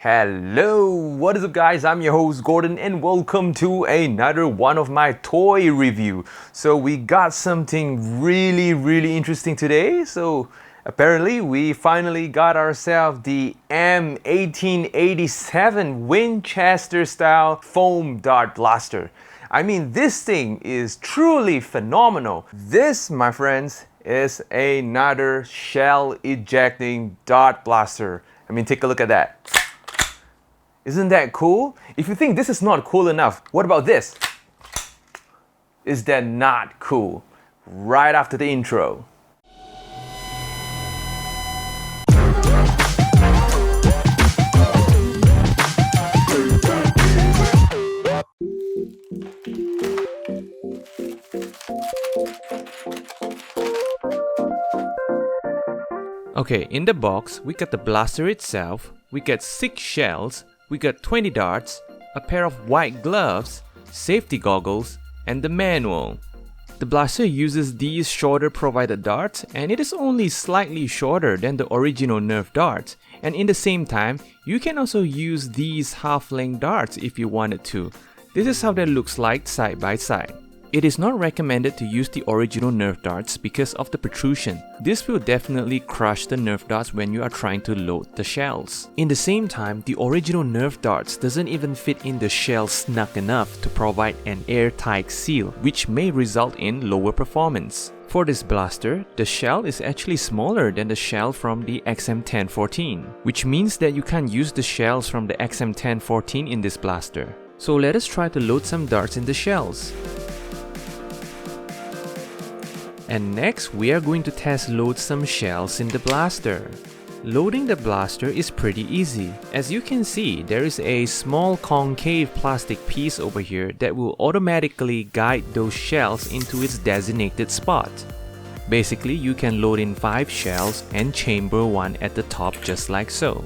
Hello, what is up guys? I'm your host Gordon and welcome to another one of my toy review. So we got something really interesting today. So apparently we finally got ourselves the M1887 Winchester style foam dart blaster. I mean, this thing is truly phenomenal. This, my friends, is another shell ejecting dart blaster. I mean, take a look at that. Isn't that cool? If you think this is not cool enough, what about this? Is that not cool? Right after the intro. Okay, in the box, we got the blaster itself, we got 6 shells, we got 20 darts, a pair of white gloves, safety goggles, and the manual. The blaster uses these shorter provided darts, and it is only slightly shorter than the original Nerf darts. And in the same time, you can also use these half-length darts if you wanted to. This is how that looks like side by side. It is not recommended to use the original Nerf darts because of the protrusion. This will definitely crush the Nerf darts when you are trying to load the shells. In the same time, the original Nerf darts doesn't even fit in the shell snug enough to provide an airtight seal, which may result in lower performance. For this blaster, the shell is actually smaller than the shell from the XM1014, which means that you can't use the shells from the XM1014 in this blaster. So let us try to load some darts in the shells. And next, we are going to test load some shells in the blaster. Loading the blaster is pretty easy. As you can see, there is a small concave plastic piece over here that will automatically guide those shells into its designated spot. Basically, you can load in 5 shells and chamber one at the top just like so.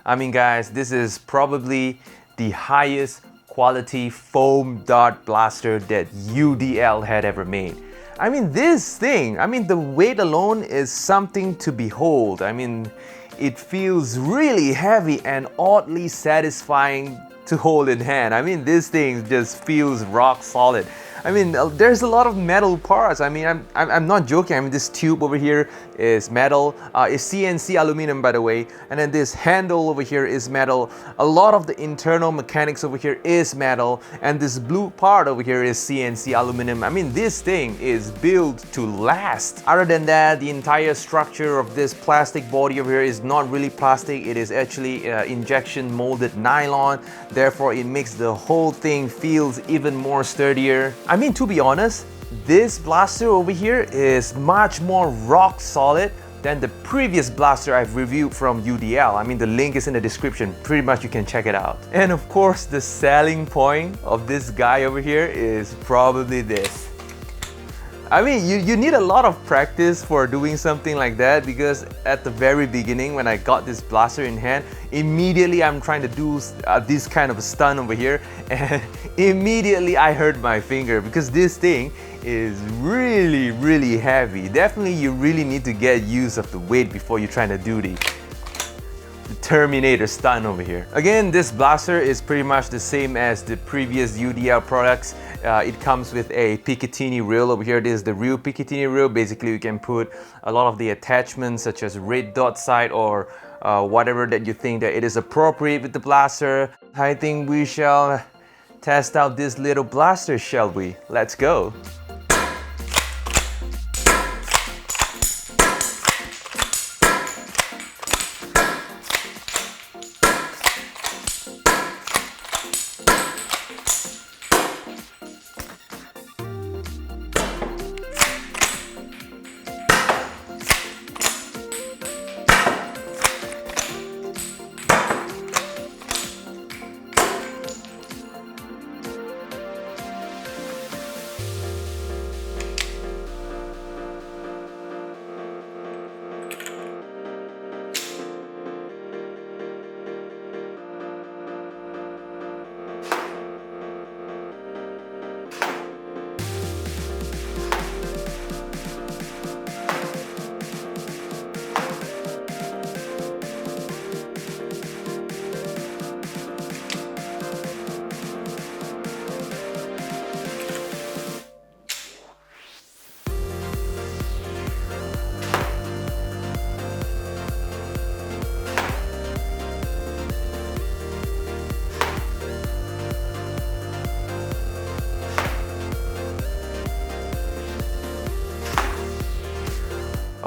I mean guys, this is probably the highest quality foam dart blaster that UDL had ever made. I mean this thing, the weight alone is something to behold. I mean, it feels really heavy and oddly satisfying to hold in hand. I mean, this thing just feels rock solid. I mean, there's a lot of metal parts. I mean, I'm not joking. I mean, this tube over here is metal. It's CNC aluminum, by the way. And then this handle over here is metal. A lot of the internal mechanics over here is metal. And this blue part over here is CNC aluminum. I mean, this thing is built to last. Other than that, the entire structure of this plastic body over here is not really plastic. It is actually injection molded nylon. Therefore, it makes the whole thing feels even more sturdier. I mean, to be honest, this blaster over here is much more rock solid than the previous blaster I've reviewed from UDL. I mean, the link is in the description. Pretty much you can check it out. And of course, the selling point of this guy over here is probably this. I mean, you need a lot of practice for doing something like that, because at the very beginning when I got this blaster in hand, immediately I'm trying to do this kind of a stunt over here, and immediately I hurt my finger because this thing is really heavy. Definitely you really need to get used of the weight before you're trying to do the Terminator stunt over here. Again, this blaster is pretty much the same as the previous UDL products. It comes with a Picatinny reel over here. This is the real Picatinny reel. Basically, you can put a lot of the attachments such as red dot sight or whatever that you think that it is appropriate with the blaster. I think we shall test out this little blaster, shall we? Let's go.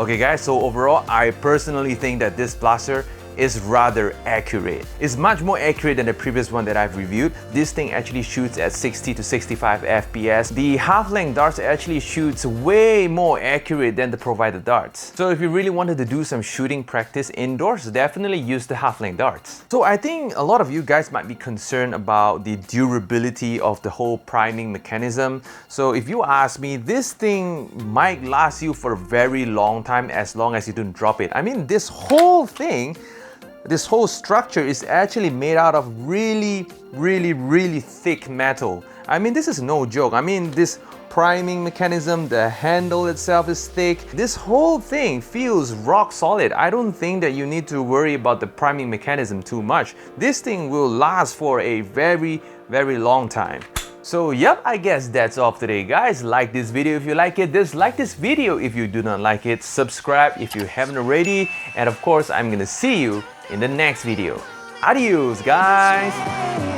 Okay guys, so overall, I personally think that this blaster is rather accurate. It's much more accurate than the previous one that I've reviewed. This thing actually shoots at 60 to 65 FPS. The half-length darts actually shoots way more accurate than the provided darts. So if you really wanted to do some shooting practice indoors, definitely use the half-length darts. So I think a lot of you guys might be concerned about the durability of the whole priming mechanism. So if you ask me, this thing might last you for a very long time as long as you don't drop it. I mean, this whole thing, this whole structure is actually made out of really thick metal. I mean, this is no joke. I mean, this priming mechanism, the handle itself is thick. This whole thing feels rock solid. I don't think that you need to worry about the priming mechanism too much. This thing will last for a very long time. So yep, I guess that's all for today guys. Like this video if you like it, dislike this video if you do not like it, subscribe if you haven't already, and of course I'm gonna see you in the next video. Adios guys!